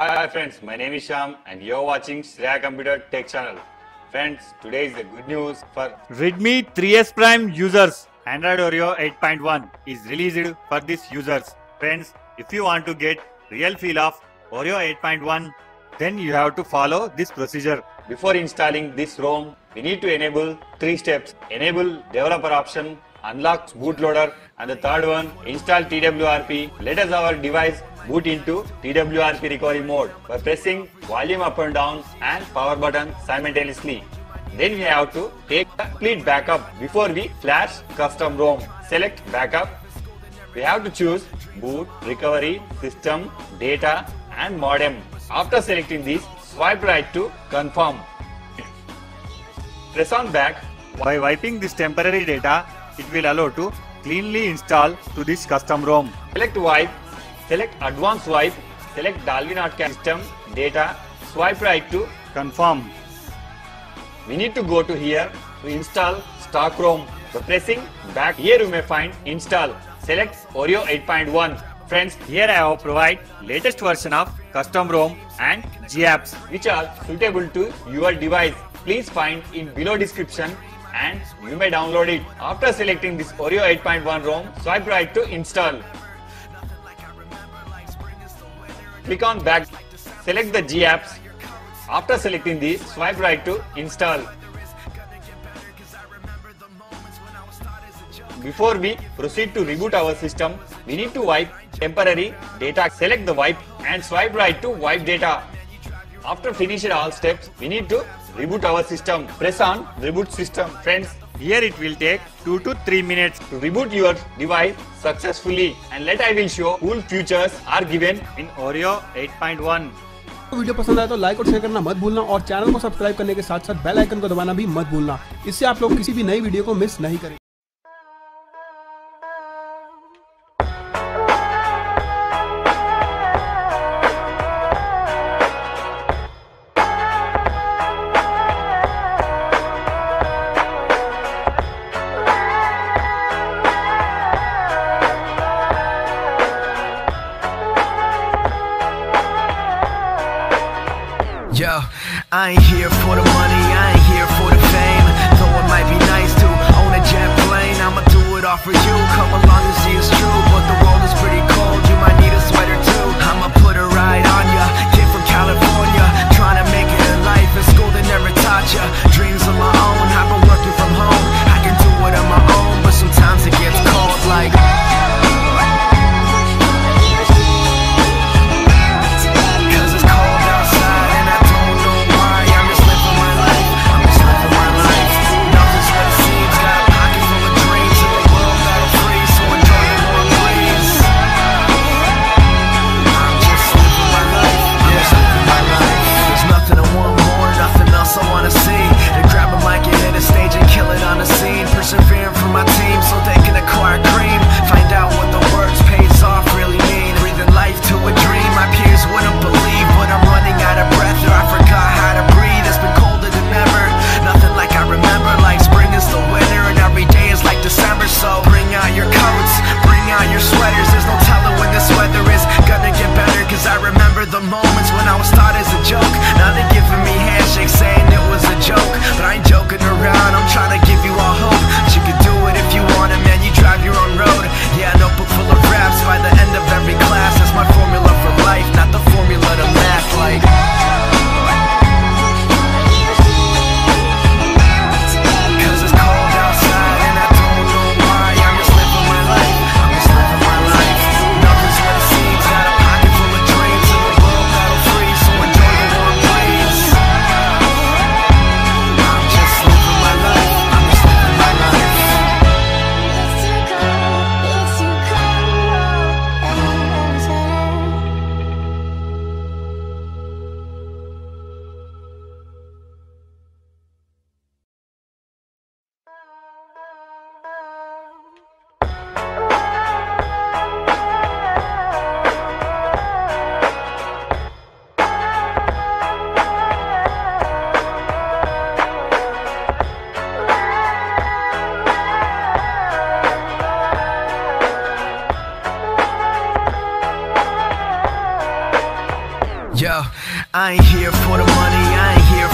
Hi friends, my name is Sham and you're watching Shreya Computer Tech Channel. Friends, today is the good news for Redmi 3S Prime users. Android Oreo 8.1 is released for these users. Friends, if you want to get real feel of Oreo 8.1, then you have to follow this procedure. Before installing this ROM, we need to enable 3 steps. Enable developer option, unlock bootloader, and the third one, install TWRP. Let us our device boot into TWRP recovery mode by pressing volume up and down and power button simultaneously. Then we have to take a complete backup before we flash custom ROM. Select backup. We have to choose boot, recovery, system, data and modem. After selecting these, swipe right to confirm. Press on back. By wiping this temporary data, it will allow to cleanly install to this custom ROM. Select wipe, select advanced wipe, select Dolby Notcast system, data, swipe right to confirm. We need to go to here to install stock ROM. By pressing back, here you may find install. Select Oreo 8.1. Friends, here I have provided latest version of custom ROM and G-apps which are suitable to your device. Please find in below description and you may download it. After selecting this Oreo 8.1 ROM, swipe right to install. Click on back, select the G-apps. After selecting these, swipe right to install. Before we proceed to reboot our system, we need to wipe temporary data. Select the wipe and swipe right to wipe data. After finishing all steps, we need to reboot our system. Press on reboot system. Friends, here it will take 2 to 3 minutes to reboot your device successfully, and I will show cool features are given in Oreo 8.1. Video पसंद आया तो like और share करना मत भूलना और channel को subscribe करने के साथ साथ बेल आइकन को दबाना भी मत भूलना। इससे आप लोग किसी भी नई वीडियो को मिस नहीं करेंगे। Yo, I ain't here for the money, I ain't here for the fame. Though it might be nice to own a jet plane, I'ma do it all for you. Come along and see it's true, but the world is pretty cold, you might need a sweater too. I'ma put a ride on ya, kid from California, trying to make it in life in school they never taught ya. Dreams of my own, I've been working from home. I can do it on my own, but sometimes it gets cold like Yo, I ain't here for the money, I ain't here